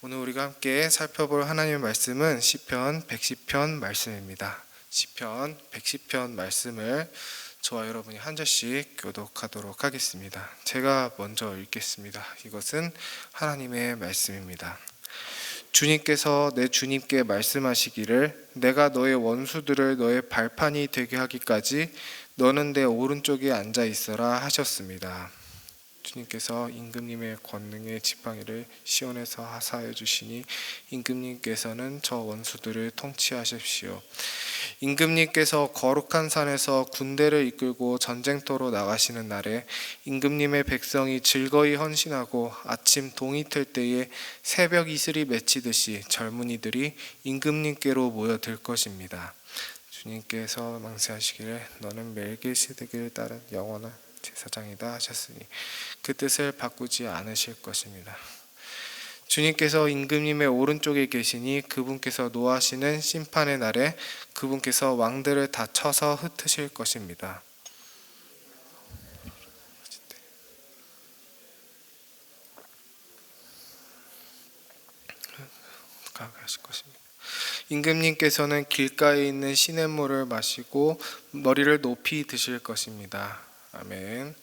오늘 우리가 함께 살펴볼 하나님의 말씀은 시편 110편 말씀입니다. 시편 110편 말씀을 저와 여러분이 한 절씩 교독하도록 하겠습니다. 제가 먼저 읽겠습니다. 이것은 하나님의 말씀입니다. 주님께서 내 주님께 말씀하시기를 내가 너의 원수들을 너의 발판이 되게 하기까지 너는 내 오른쪽에 앉아 있어라 하셨습니다. 주님께서 임금님의 권능의 지팡이를 시온에서 하사하여 주시니 임금님께서는 저 원수들을 통치하십시오. 임금님께서 거룩한 산에서 군대를 이끌고 전쟁터로 나가시는 날에 임금님의 백성이 즐거이 헌신하고 아침 동이 틀 때에 새벽 이슬이 맺히듯이 젊은이들이 임금님께로 모여들 것입니다. 주님께서 맹세하시기를 너는 멜기세덱을 따른 영원한 제사장이다 하셨으니 그 뜻을 바꾸지 않으실 것입니다. 주님께서 임금님의 오른쪽에 계시니 그분께서 노하시는 심판의 날에 그분께서 왕들을 다 쳐서 흩으실 것입니다. 하실 것입니다. 임금님께서는 길가에 있는 시냇물을 마시고 머리를 높이 드실 것입니다. 아멘.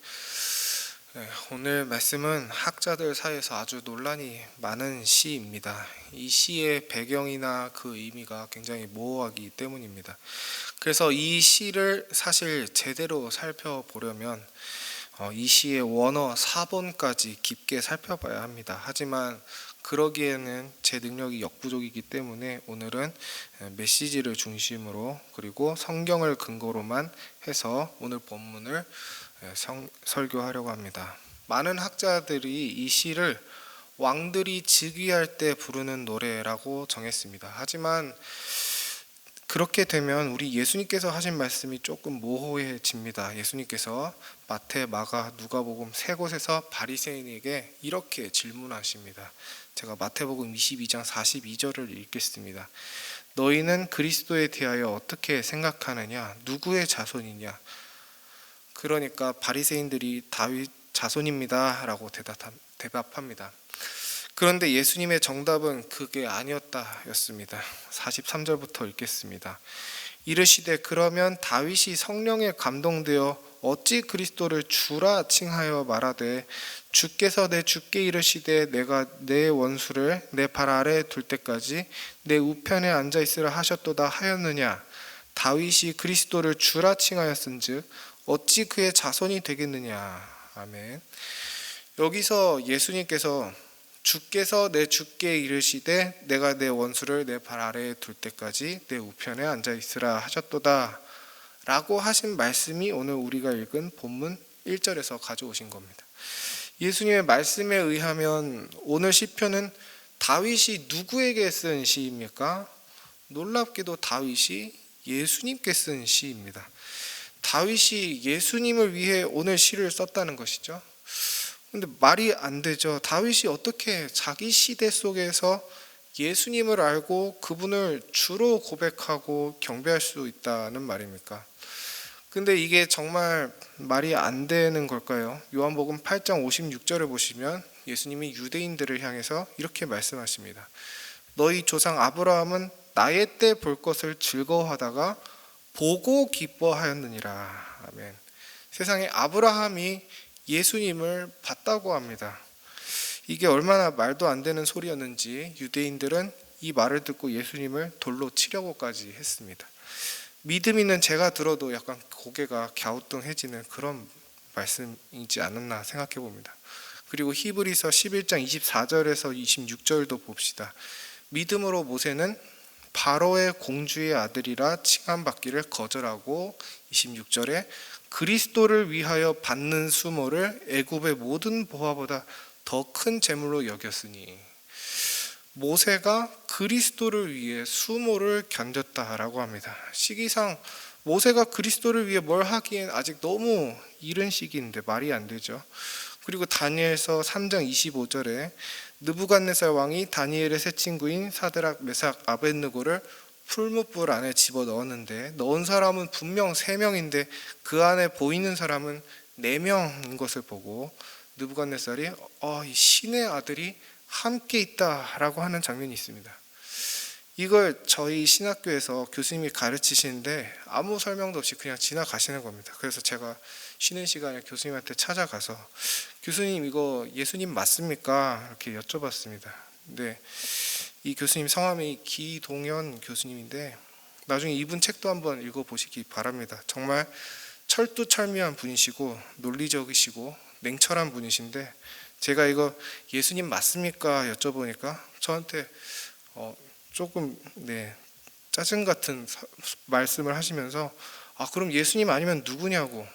오늘 말씀은 학자들 사이에서 아주 논란이 많은 시입니다. 이 시의 배경이나 그 의미가 굉장히 모호하기 때문입니다. 그래서 이 시를 사실 제대로 살펴보려면 이 시의 원어 사본까지 깊게 살펴봐야 합니다. 하지만 그러기에는 제 능력이 역부족이기 때문에 오늘은 메시지를 중심으로 그리고 성경을 근거로만 해서 오늘 본문을 설교하려고 합니다. 많은 학자들이 이 시를 왕들이 즉위할 때 부르는 노래라고 정했습니다. 하지만 그렇게 되면 우리 예수님께서 하신 말씀이 조금 모호해집니다. 예수님께서 마태, 마가, 누가복음 세 곳에서 바리새인에게 이렇게 질문하십니다. 제가 마태복음 22장 42절을 읽겠습니다. 너희는 그리스도에 대하여 어떻게 생각하느냐? 누구의 자손이냐? 그러니까 바리새인들이 다윗 자손입니다 라고 대답합니다. 그런데 예수님의 정답은 그게 아니었다였습니다. 43절부터 읽겠습니다. 이르시되 그러면 다윗이 성령에 감동되어 어찌 그리스도를 주라 칭하여 말하되 주께서 내 주께 이르시되 내가 내 원수를 내 발 아래에 둘 때까지 내 우편에 앉아 있으라 하셨도다 하였느냐? 다윗이 그리스도를 주라 칭하였은즉 어찌 그의 자손이 되겠느냐? 아멘. 여기서 예수님께서 주께서 내 주께 이르시되 내가 내 원수를 내 발 아래에 둘 때까지 내 우편에 앉아 있으라 하셨도다 라고 하신 말씀이 오늘 우리가 읽은 본문 1절에서 가져오신 겁니다. 예수님의 말씀에 의하면 오늘 시편은 다윗이 누구에게 쓴 시입니까? 놀랍게도 다윗이 예수님께 쓴 시입니다. 다윗이 예수님을 위해 오늘 시를 썼다는 것이죠. 근데 말이 안 되죠. 다윗이 어떻게 자기 시대 속에서 예수님을 알고 그분을 주로 고백하고 경배할 수 있다는 말입니까? 근데 이게 정말 말이 안 되는 걸까요? 요한복음 8장 56절을 보시면 예수님이 유대인들을 향해서 이렇게 말씀하십니다. 너희 조상 아브라함은 나의 때 볼 것을 즐거워하다가 보고 기뻐하였느니라. 아멘. 세상에 아브라함이 예수님을 봤다고 합니다. 이게 얼마나 말도 안 되는 소리였는지 유대인들은 이 말을 듣고 예수님을 돌로 치려고까지 했습니다. 믿음 있는 제가 들어도 약간 고개가 갸우뚱해지는 그런 말씀이지 않았나 생각해 봅니다. 그리고 히브리서 11장 24절에서 26절도 봅시다. 믿음으로 모세는 바로의 공주의 아들이라 칭함받기를 거절하고 26절에 그리스도를 위하여 받는 수모를 애굽의 모든 보화보다 더 큰 재물로 여겼으니 모세가 그리스도를 위해 수모를 견뎠다라고 합니다. 시기상 모세가 그리스도를 위해 뭘 하기엔 아직 너무 이른 시기인데 말이 안 되죠. 그리고 다니엘서 3장 25절에 느부갓네살 왕이 다니엘의 세 친구인 사드락, 메삭, 아벳느고를 풀무불 안에 집어넣었는데 넣은 사람은 분명 3명인데 그 안에 보이는 사람은 4명인 것을 보고 느부갓네살이 이 신의 아들이 함께 있다라고 하는 장면이 있습니다. 이걸 저희 신학교에서 교수님이 가르치시는데 아무 설명도 없이 그냥 지나가시는 겁니다. 그래서 제가 쉬는 시간에 교수님한테 찾아가서 교수님 이거 예수님 맞습니까? 이렇게 여쭤봤습니다. 근데 이 교수님 성함이 기동현 교수님인데 나중에 이분 책도 한번 읽어보시기 바랍니다. 정말 철두철미한 분이시고 논리적이시고 냉철한 분이신데 제가 이거 예수님 맞습니까? 여쭤보니까 저한테 조금 짜증 같은 말씀을 하시면서 그럼 예수님 아니면 누구냐고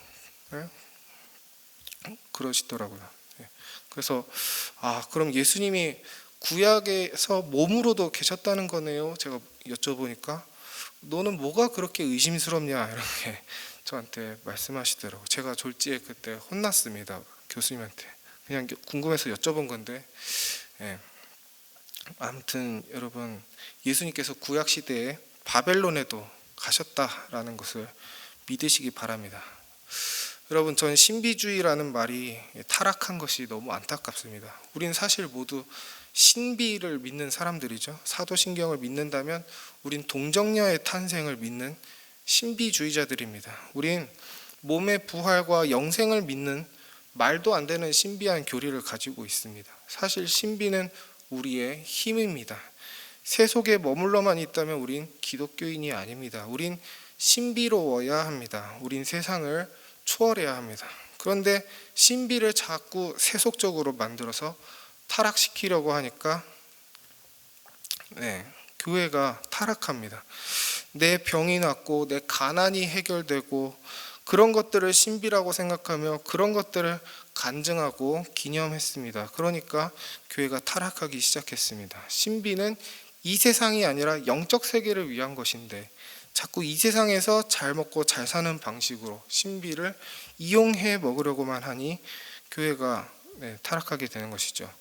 그러시더라고요. 그래서 그럼 예수님이 구약에서 몸으로도 계셨다는 거네요. 제가 여쭤보니까 너는 뭐가 그렇게 의심스럽냐 이렇게 저한테 말씀하시더라고요. 제가 졸지에 그때 혼났습니다. 교수님한테. 그냥 궁금해서 여쭤본 건데 아무튼 여러분 예수님께서 구약시대에 바벨론에도 가셨다라는 것을 믿으시기 바랍니다. 여러분 저는 신비주의라는 말이 타락한 것이 너무 안타깝습니다. 우린 사실 모두 신비를 믿는 사람들이죠. 사도신경을 믿는다면 우린 동정녀의 탄생을 믿는 신비주의자들입니다. 우린 몸의 부활과 영생을 믿는 말도 안 되는 신비한 교리를 가지고 있습니다. 사실 신비는 우리의 힘입니다. 세속에 머물러만 있다면 우린 기독교인이 아닙니다. 우린 신비로워야 합니다. 우린 세상을 초월해야 합니다. 그런데 신비를 자꾸 세속적으로 만들어서 타락시키려고 하니까 교회가 타락합니다. 내 병이 낫고 내 가난이 해결되고 그런 것들을 신비라고 생각하며 그런 것들을 간증하고 기념했습니다. 그러니까 교회가 타락하기 시작했습니다. 신비는 이 세상이 아니라 영적 세계를 위한 것인데 자꾸 이 세상에서 잘 먹고 잘 사는 방식으로 신비를 이용해 먹으려고만 하니 교회가 타락하게 되는 것이죠.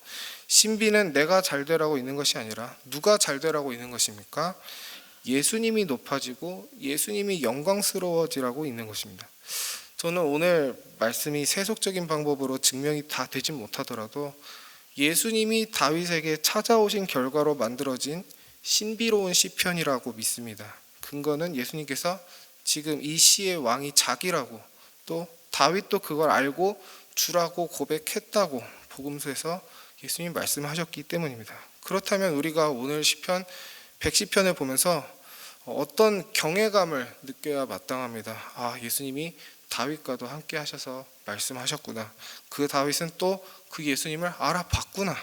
신비는 내가 잘 되라고 있는 것이 아니라 누가 잘 되라고 있는 것입니까? 예수님이 높아지고 예수님이 영광스러워지라고 있는 것입니다. 저는 오늘 말씀이 세속적인 방법으로 증명이 다 되지 못하더라도 예수님이 다윗에게 찾아오신 결과로 만들어진 신비로운 시편이라고 믿습니다. 근거는 예수님께서 지금 이 시의 왕이 자기라고 또 다윗도 그걸 알고 주라고 고백했다고 복음서에서 예수님이 말씀하셨기 때문입니다. 그렇다면 우리가 오늘 시편 110편을 보면서 어떤 경외감을 느껴야 마땅합니다. 예수님이 다윗과도 함께 하셔서 말씀하셨구나. 그 다윗은 또 그 예수님을 알아봤구나.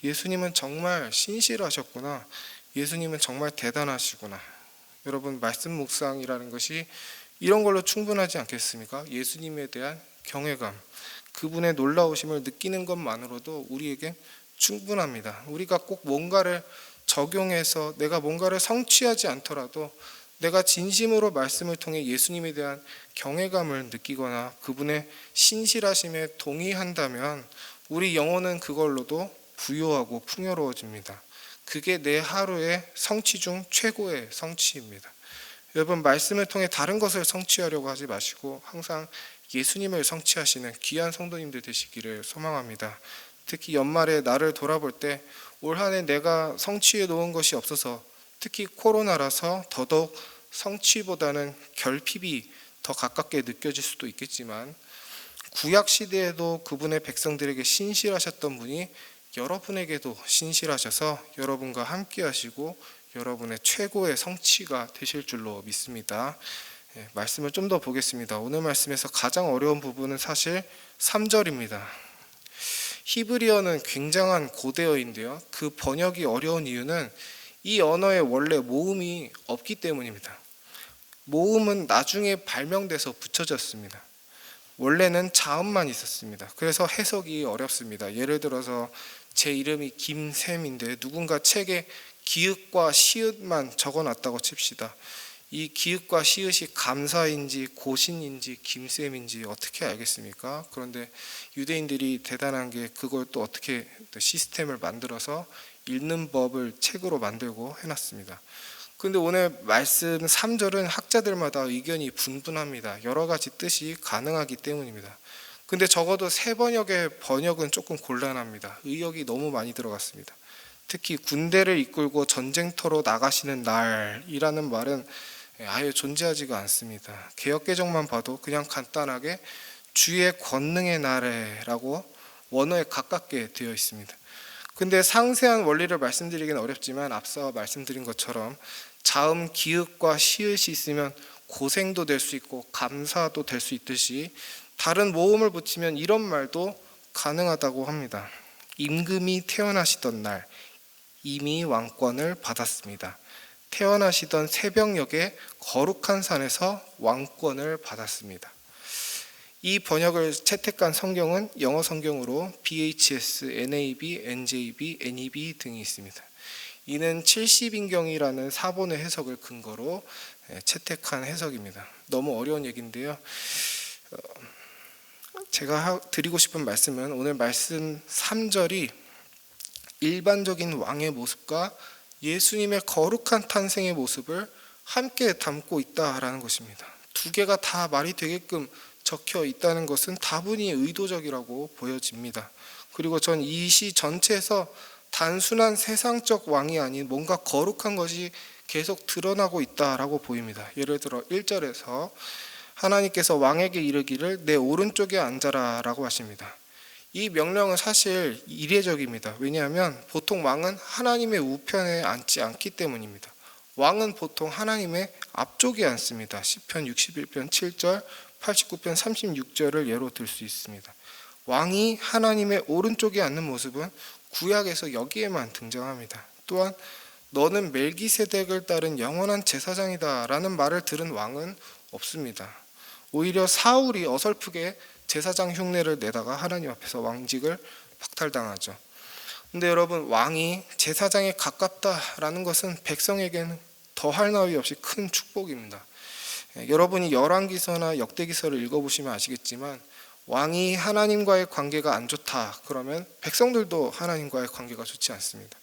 예수님은 정말 신실하셨구나. 예수님은 정말 대단하시구나. 여러분 말씀 묵상이라는 것이 이런 걸로 충분하지 않겠습니까? 예수님에 대한 경외감, 그분의 놀라우심을 느끼는 것만으로도 우리에게 충분합니다. 우리가 꼭 뭔가를 적용해서 내가 뭔가를 성취하지 않더라도 내가 진심으로 말씀을 통해 예수님에 대한 경외감을 느끼거나 그분의 신실하심에 동의한다면 우리 영혼은 그걸로도 부요하고 풍요로워집니다. 그게 내 하루의 성취 중 최고의 성취입니다. 여러분 말씀을 통해 다른 것을 성취하려고 하지 마시고 항상 예수님을 성취하시는 귀한 성도님들 되시기를 소망합니다. 특히 연말에 나를 돌아볼 때 올 한 해 내가 성취해 놓은 것이 없어서 특히 코로나라서 더더욱 성취보다는 결핍이 더 가깝게 느껴질 수도 있겠지만 구약 시대에도 그분의 백성들에게 신실하셨던 분이 여러분에게도 신실하셔서 여러분과 함께 하시고 여러분의 최고의 성취가 되실 줄로 믿습니다. 말씀을 좀 더 보겠습니다. 오늘 말씀에서 가장 어려운 부분은 사실 3절입니다. 히브리어는 굉장한 고대어인데요. 그 번역이 어려운 이유는 이 언어에 원래 모음이 없기 때문입니다. 모음은 나중에 발명돼서 붙여졌습니다. 원래는 자음만 있었습니다. 그래서 해석이 어렵습니다. 예를 들어서 제 이름이 김샘인데 누군가 책에 기읍과 시읒만 적어놨다고 칩시다. 이 기읍과 시읒이 감사인지 고신인지 김쌤인지 어떻게 알겠습니까? 그런데 유대인들이 대단한 게 그걸 또 어떻게 시스템을 만들어서 읽는 법을 책으로 만들고 해놨습니다. 그런데 오늘 말씀 3절은 학자들마다 의견이 분분합니다. 여러 가지 뜻이 가능하기 때문입니다. 근데 적어도 새 번역의 번역은 조금 곤란합니다. 의역이 너무 많이 들어갔습니다. 특히 군대를 이끌고 전쟁터로 나가시는 날이라는 말은 아예 존재하지가 않습니다. 개역개정만 봐도 그냥 간단하게 주의 권능의 날에라고 원어에 가깝게 되어 있습니다. 근데 상세한 원리를 말씀드리기는 어렵지만 앞서 말씀드린 것처럼 자음, 기읍과 시읒이 있으면 고생도 될 수 있고 감사도 될 수 있듯이 다른 모음을 붙이면 이런 말도 가능하다고 합니다. 임금이 태어나시던 날 이미 왕권을 받았습니다. 태어나시던 새벽녘에 거룩한 산에서 왕권을 받았습니다. 이 번역을 채택한 성경은 영어 성경으로 BHS, NAB, NJB, NEB 등이 있습니다. 이는 70인경이라는 사본의 해석을 근거로 채택한 해석입니다. 너무 어려운 얘기인데요. 제가 드리고 싶은 말씀은 오늘 말씀 3절이 일반적인 왕의 모습과 예수님의 거룩한 탄생의 모습을 함께 담고 있다라는 것입니다. 두 개가 다 말이 되게끔 적혀 있다는 것은 다분히 의도적이라고 보여집니다. 그리고 전 이 시 전체에서 단순한 세상적 왕이 아닌 뭔가 거룩한 것이 계속 드러나고 있다라고 보입니다. 예를 들어 1절에서 하나님께서 왕에게 이르기를 내 오른쪽에 앉아라 라고 하십니다. 이 명령은 사실 이례적입니다. 왜냐하면 보통 왕은 하나님의 우편에 앉지 않기 때문입니다. 왕은 보통 하나님의 앞쪽에 앉습니다. 시편 61편 7절, 89편 36절을 예로 들 수 있습니다. 왕이 하나님의 오른쪽에 앉는 모습은 구약에서 여기에만 등장합니다. 또한 너는 멜기세덱을 따른 영원한 제사장이다 라는 말을 들은 왕은 없습니다. 오히려 사울이 어설프게 제사장 흉내를 내다가 하나님 앞에서 왕직을 박탈당하죠. 근데 여러분, 왕이 제사장에 가깝다라는 것은 백성에게는 더할 나위 없이 큰 축복입니다. 여러분이 열왕기서나 역대기서를 읽어보시면 아시겠지만 왕이 하나님과의 관계가 안 좋다 그러면 백성들도 하나님과의 관계가 좋지 않습니다.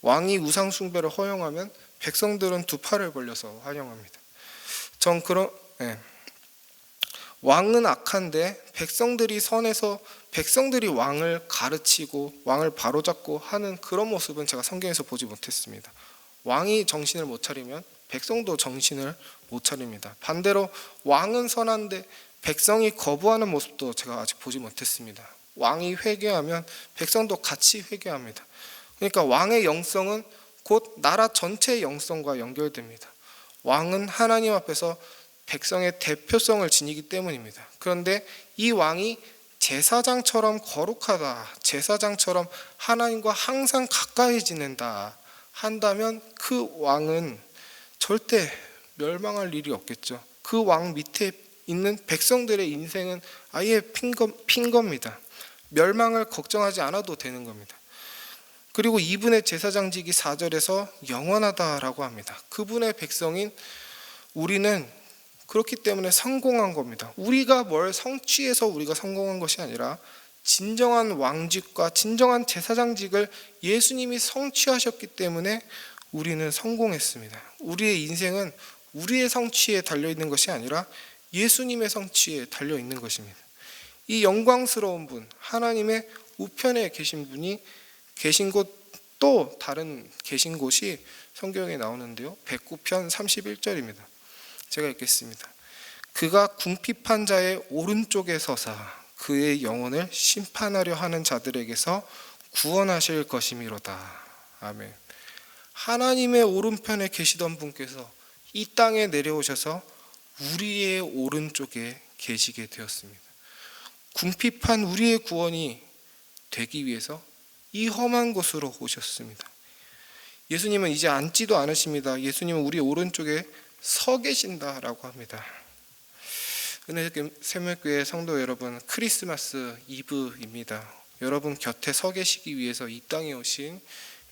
왕이 우상 숭배를 허용하면 백성들은 두 팔을 벌려서 환영합니다. 왕은 악한데 백성들이 선해서 백성들이 왕을 가르치고 왕을 바로잡고 하는 그런 모습은 제가 성경에서 보지 못했습니다. 왕이 정신을 못 차리면 백성도 정신을 못 차립니다. 반대로 왕은 선한데 백성이 거부하는 모습도 제가 아직 보지 못했습니다. 왕이 회개하면 백성도 같이 회개합니다. 그러니까 왕의 영성은 곧 나라 전체의 영성과 연결됩니다. 왕은 하나님 앞에서 백성의 대표성을 지니기 때문입니다. 그런데 이 왕이 제사장처럼 거룩하다, 제사장처럼 하나님과 항상 가까이 지낸다 한다면 그 왕은 절대 멸망할 일이 없겠죠. 그 왕 밑에 있는 백성들의 인생은 아예 핀 겁니다. 멸망을 걱정하지 않아도 되는 겁니다. 그리고 이분의 제사장직이 4절에서 영원하다라고 합니다. 그분의 백성인 우리는 그렇기 때문에 성공한 겁니다. 우리가 뭘 성취해서 우리가 성공한 것이 아니라 진정한 왕직과 진정한 제사장직을 예수님이 성취하셨기 때문에 우리는 성공했습니다. 우리의 인생은 우리의 성취에 달려있는 것이 아니라 예수님의 성취에 달려있는 것입니다. 이 영광스러운 분, 하나님의 우편에 계신 분이 계신 곳, 또 다른 계신 곳이 성경에 나오는데요. 109편 31절입니다. 제가 읽겠습니다. 그가 궁핍한 자의 오른쪽에 서사 그의 영혼을 심판하려 하는 자들에게서 구원하실 것이미로다. 아멘. 하나님의 오른편에 계시던 분께서 이 땅에 내려오셔서 우리의 오른쪽에 계시게 되었습니다. 궁핍한 우리의 구원이 되기 위해서 이 험한 곳으로 오셨습니다. 예수님은 이제 앉지도 않으십니다. 예수님은 우리 오른쪽에 서 계신다라고 합니다. 은혜의 새물교회 성도 여러분, 크리스마스 이브입니다. 여러분 곁에 서 계시기 위해서 이 땅에 오신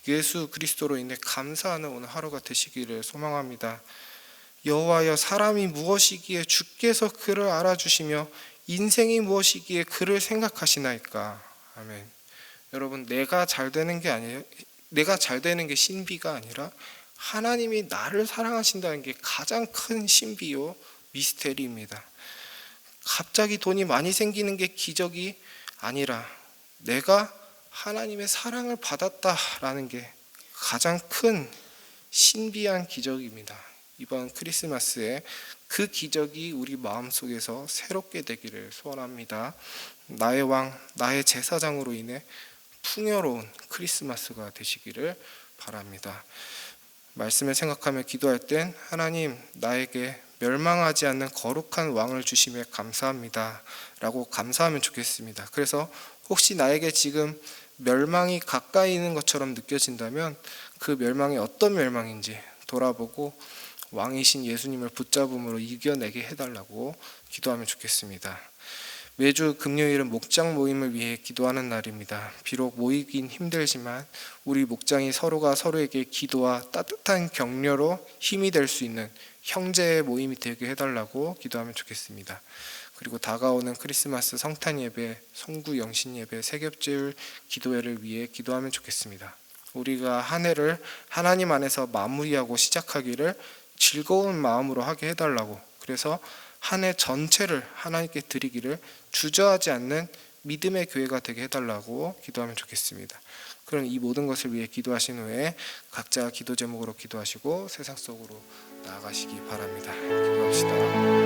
예수 그리스도로 인해 감사하는 오늘 하루가 되시기를 소망합니다. 여호와여, 사람이 무엇이기에 주께서 그를 알아주시며 인생이 무엇이기에 그를 생각하시나이까. 아멘. 여러분, 내가 잘 되는 게 신비가 아니라 하나님이 나를 사랑하신다는 게 가장 큰 신비요 미스테리입니다. 갑자기 돈이 많이 생기는 게 기적이 아니라 내가 하나님의 사랑을 받았다라는 게 가장 큰 신비한 기적입니다. 이번 크리스마스에 그 기적이 우리 마음속에서 새롭게 되기를 소원합니다. 나의 왕, 나의 제사장으로 인해 풍요로운 크리스마스가 되시기를 바랍니다. 말씀을 생각하며 기도할 땐 하나님, 나에게 멸망하지 않는 거룩한 왕을 주심에 감사합니다 라고 감사하면 좋겠습니다. 그래서 혹시 나에게 지금 멸망이 가까이 있는 것처럼 느껴진다면 그 멸망이 어떤 멸망인지 돌아보고 왕이신 예수님을 붙잡음으로 이겨내게 해달라고 기도하면 좋겠습니다. 매주 금요일은 목장 모임을 위해 기도하는 날입니다. 비록 모이긴 힘들지만 우리 목장이 서로가 서로에게 기도와 따뜻한 격려로 힘이 될 수 있는 형제의 모임이 되게 해달라고 기도하면 좋겠습니다. 그리고 다가오는 크리스마스 성탄 예배, 성구 영신 예배, 세겹제율 기도회를 위해 기도하면 좋겠습니다. 우리가 한 해를 하나님 안에서 마무리하고 시작하기를 즐거운 마음으로 하게 해달라고, 그래서 한 해 전체를 하나님께 드리기를 주저하지 않는 믿음의 교회가 되게 해달라고 기도하면 좋겠습니다. 그럼 이 모든 것을 위해 기도하신 후에 각자 기도 제목으로 기도하시고 세상 속으로 나아가시기 바랍니다. 기도합시다.